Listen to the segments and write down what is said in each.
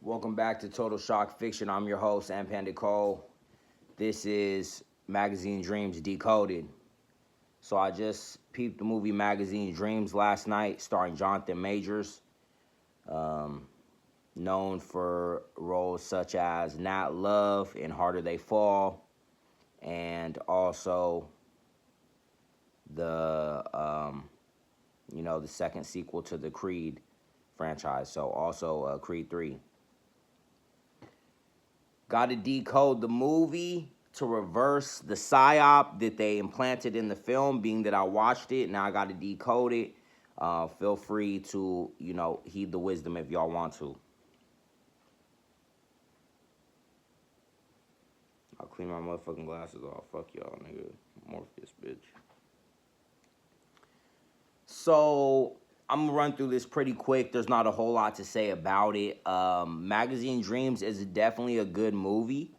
Welcome back to Total Shock Fiction. I'm your host, Panda Cole. This is Magazine Dreams Decoded. So I just peeped the movie Magazine Dreams last night, starring Jonathan Majors, known for roles such as Nat Love in Harder They Fall, and also the second sequel to the Creed franchise. So also Creed 3. Got to decode the movie to reverse the psyop that they implanted in the film, being that I watched it. Now I got to decode it. Feel free to, heed the wisdom if y'all want to. I'll clean my motherfucking glasses off. Fuck y'all, nigga. Morpheus, bitch. So I'm gonna run through this pretty quick. There's not a whole lot to say about it. Magazine Dreams is definitely a good movie.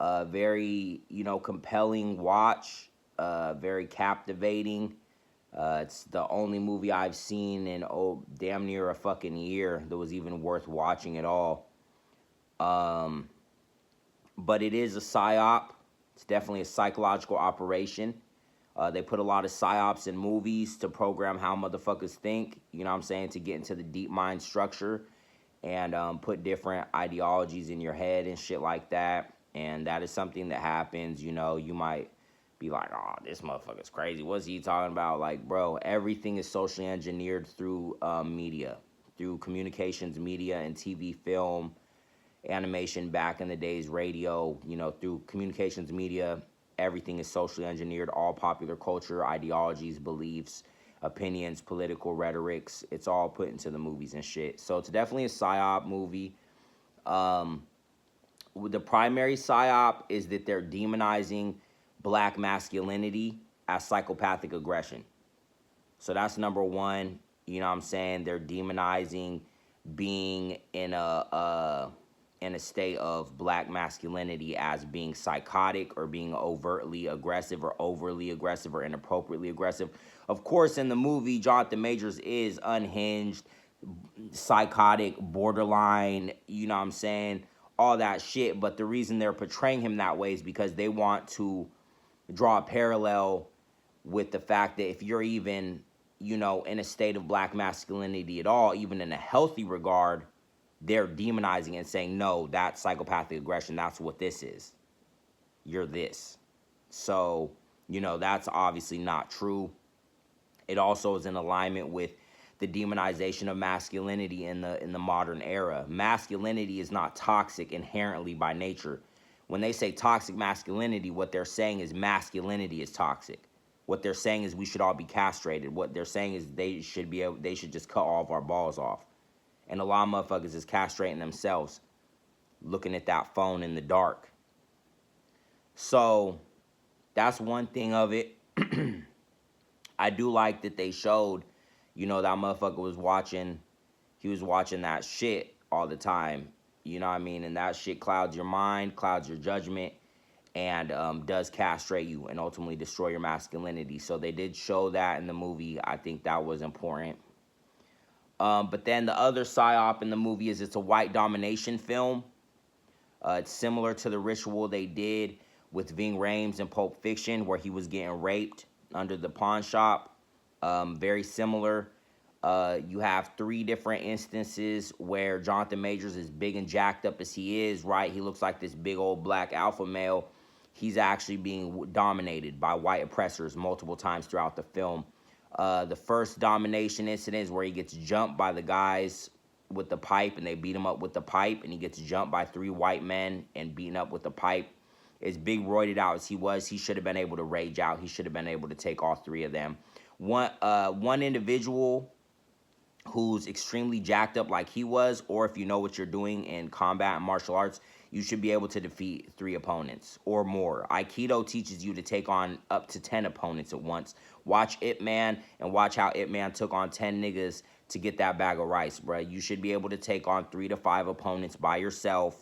Very, compelling watch. Very captivating. It's the only movie I've seen in damn near a fucking year that was even worth watching at all. But it is a psyop. It's definitely a psychological operation. They put a lot of psyops in movies to program how motherfuckers think, to get into the deep mind structure and put different ideologies in your head and shit like that. And that is something that happens, you might be like, oh, this motherfucker's crazy. What's he talking about? Like, bro, everything is socially engineered through media, through communications media and TV, film, animation back in the days, radio, through communications media. Everything is socially engineered, all popular culture, ideologies, beliefs, opinions, political rhetorics. It's all put into the movies and shit. So it's definitely a psyop movie. The primary psyop is that they're demonizing black masculinity as psychopathic aggression. So that's number one. They're demonizing being in a state of black masculinity as being psychotic or being overtly aggressive or overly aggressive or inappropriately aggressive. Of course, in the movie, Jonathan Majors is unhinged, psychotic, borderline, all that shit. But the reason they're portraying him that way is because they want to draw a parallel with the fact that if you're even, in a state of black masculinity at all, even in a healthy regard, they're demonizing and saying, no, that's psychopathic aggression. That's what this is. You're this. So, that's obviously not true. It also is in alignment with the demonization of masculinity in the modern era. Masculinity is not toxic inherently by nature. When they say toxic masculinity, what they're saying is masculinity is toxic. What they're saying is we should all be castrated. What they're saying is they should just cut all of our balls off. And a lot of motherfuckers is castrating themselves, looking at that phone in the dark. So that's one thing of it. I do like that they showed, that motherfucker was watching that shit all the time. And that shit clouds your mind, clouds your judgment, and does castrate you and ultimately destroy your masculinity. So they did show that in the movie. I think that was important. But then the other psyop in the movie is it's a white domination film. It's similar to the ritual they did with Ving Rhames in Pulp Fiction, where he was getting raped under the pawn shop. Very similar. You have 3 different instances where Jonathan Majors, is big and jacked up as he is, right? He looks like this big old black alpha male. He's actually being dominated by white oppressors multiple times throughout the film. The first domination incident is where he gets jumped by the guys with the pipe, and they beat him up with the pipe, and he gets jumped by 3 white men and beaten up with the pipe. As big roided out as he was, he should have been able to rage out. He should have been able to take all 3 of them. One individual who's extremely jacked up like he was, or if you know what you're doing in combat and martial arts, you should be able to defeat 3 opponents or more. Aikido teaches you to take on up to 10 opponents at once. Watch Ip Man and watch how Ip Man took on 10 niggas to get that bag of rice, bro. You should be able to take on 3 to 5 opponents by yourself.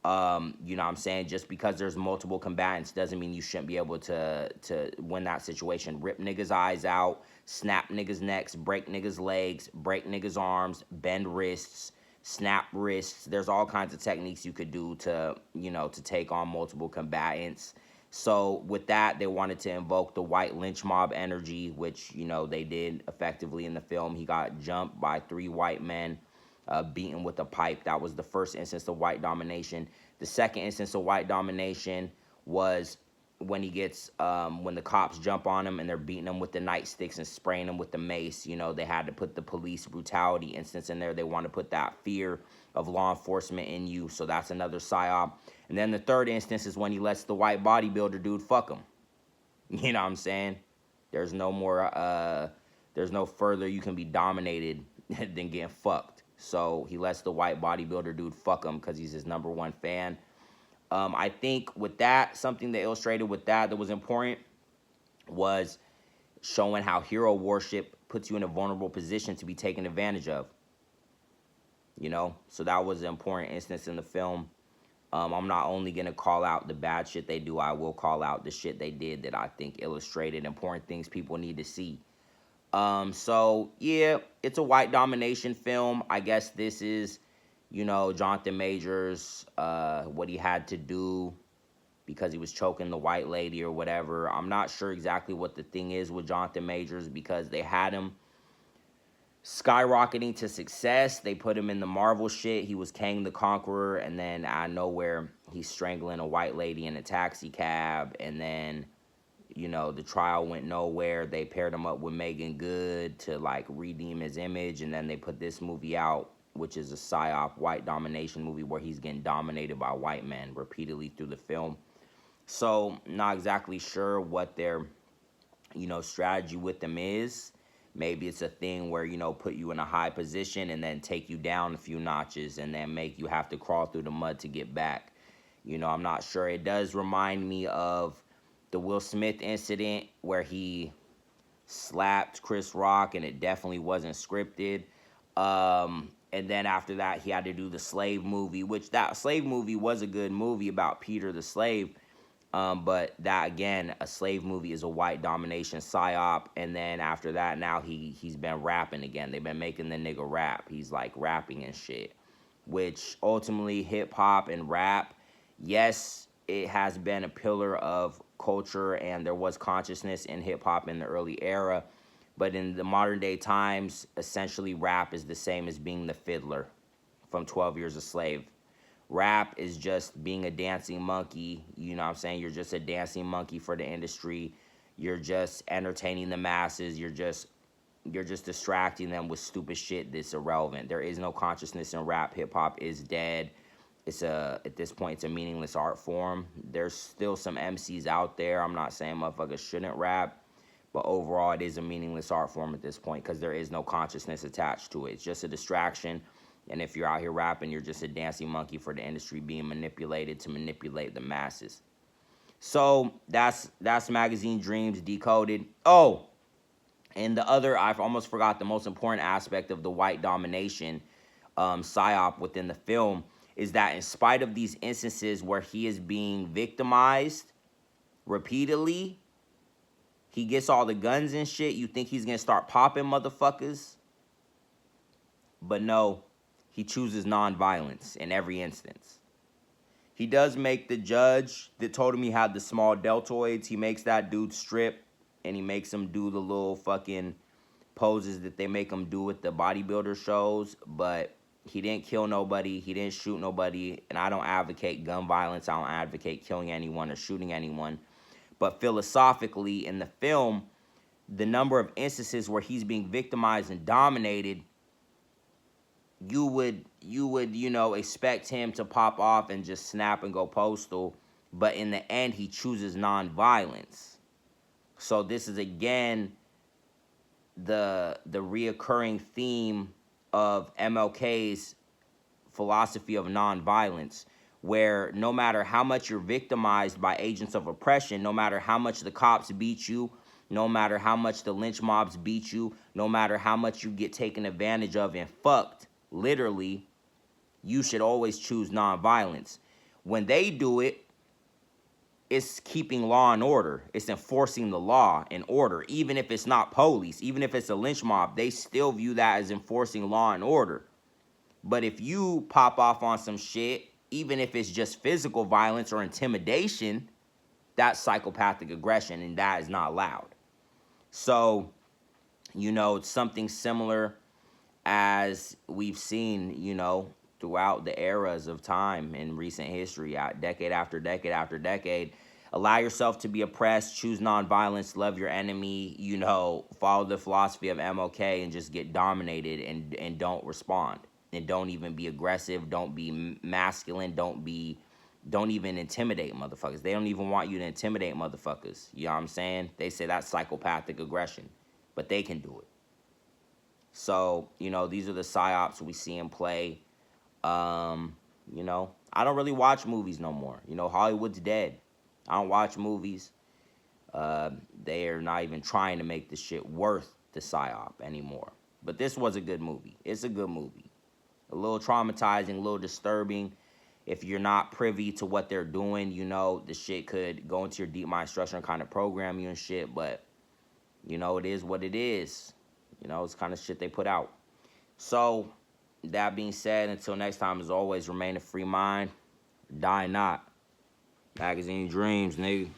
Just because there's multiple combatants doesn't mean you shouldn't be able to win that situation. Rip niggas' eyes out, snap niggas' necks, break niggas' legs, break niggas' arms, bend wrists. snap wrists. There's all kinds of techniques you could do to, to take on multiple combatants. So with that, they wanted to invoke the white lynch mob energy, which, they did effectively in the film. He got jumped by 3 white men, beaten with a pipe. That was the first instance of white domination. The second instance of white domination was when when the cops jump on him and they're beating him with the nightsticks and spraying him with the mace. They had to put the police brutality instance in there. They want to put that fear of law enforcement in you. So that's another psyop. And then the third instance is when he lets the white bodybuilder dude fuck him. You know what I'm saying? There's no more, there's no further you can be dominated than getting fucked. So he lets the white bodybuilder dude fuck him because he's his #1 fan. I think with that, something they illustrated with that was important was showing how hero worship puts you in a vulnerable position to be taken advantage of. So that was an important instance in the film. I'm not only going to call out the bad shit they do, I will call out the shit they did that I think illustrated important things people need to see. So, yeah, it's a white domination film. I guess this is, Jonathan Majors, what he had to do because he was choking the white lady or whatever. I'm not sure exactly what the thing is with Jonathan Majors because they had him skyrocketing to success. They put him in the Marvel shit. He was Kang the Conqueror, and then out of nowhere, he's strangling a white lady in a taxi cab, and then, the trial went nowhere. They paired him up with Megan Good to, redeem his image, and then they put this movie out, which is a psyop white domination movie where he's getting dominated by white men repeatedly through the film. So, not exactly sure what their, strategy with them is. Maybe it's a thing where, put you in a high position and then take you down a few notches and then make you have to crawl through the mud to get back. I'm not sure. It does remind me of the Will Smith incident where he slapped Chris Rock and it definitely wasn't scripted. And then after that, he had to do the Slave movie, which that Slave movie was a good movie about Peter the slave. But that, again, a slave movie is a white domination psyop. And then after that, now he's been rapping again. They've been making the nigga rap. He's, rapping and shit. Which, ultimately, hip-hop and rap, yes, it has been a pillar of culture, and there was consciousness in hip-hop in the early era. But in the modern-day times, essentially, rap is the same as being the fiddler from 12 Years a Slave. Rap is just being a dancing monkey, you know what I'm saying? You're just a dancing monkey for the industry. You're just entertaining the masses. You're just distracting them with stupid shit that's irrelevant. There is no consciousness in rap. Hip-hop is dead. At this point, it's a meaningless art form. There's still some MCs out there. I'm not saying motherfuckers shouldn't rap, but overall, it is a meaningless art form at this point because there is no consciousness attached to it. It's just a distraction. And if you're out here rapping, you're just a dancing monkey for the industry being manipulated to manipulate the masses. So that's Magazine Dreams Decoded. Oh, and the other, I almost forgot the most important aspect of the white domination psyop within the film is that in spite of these instances where he is being victimized repeatedly, he gets all the guns and shit. You think he's going to start popping motherfuckers? But no. He chooses nonviolence in every instance. He does make the judge that told him he had the small deltoids, he makes that dude strip, and he makes him do the little fucking poses that they make him do with the bodybuilder shows, but he didn't kill nobody, he didn't shoot nobody, and I don't advocate gun violence, I don't advocate killing anyone or shooting anyone, but philosophically, in the film, the number of instances where he's being victimized and dominated, you would, expect him to pop off and just snap and go postal, but in the end, he chooses nonviolence. So this is, again, the reoccurring theme of MLK's philosophy of nonviolence, where no matter how much you're victimized by agents of oppression, no matter how much the cops beat you, no matter how much the lynch mobs beat you, no matter how much you get taken advantage of and fucked, literally, you should always choose nonviolence. When they do it, it's keeping law and order. It's enforcing the law and order. Even if it's not police, even if it's a lynch mob, they still view that as enforcing law and order. But if you pop off on some shit, even if it's just physical violence or intimidation, that's psychopathic aggression, and that is not allowed. So, it's something similar as we've seen, throughout the eras of time in recent history, decade after decade after decade. Allow yourself to be oppressed, choose nonviolence, love your enemy, follow the philosophy of MLK and just get dominated and don't respond. And don't even be aggressive, don't be masculine, don't even intimidate motherfuckers. They don't even want you to intimidate motherfuckers. You know what I'm saying? They say that's psychopathic aggression, but they can do it. So, these are the psyops we see in play. I don't really watch movies no more. Hollywood's dead. I don't watch movies. They are not even trying to make this shit worth the psyop anymore. But this was a good movie. It's a good movie. A little traumatizing, a little disturbing. If you're not privy to what they're doing, the shit could go into your deep mind structure and kind of program you and shit. But, it is what it is. It's kind of shit they put out. So, that being said, until next time, as always, remain a free mind. Die not. Magazine dreams, nigga.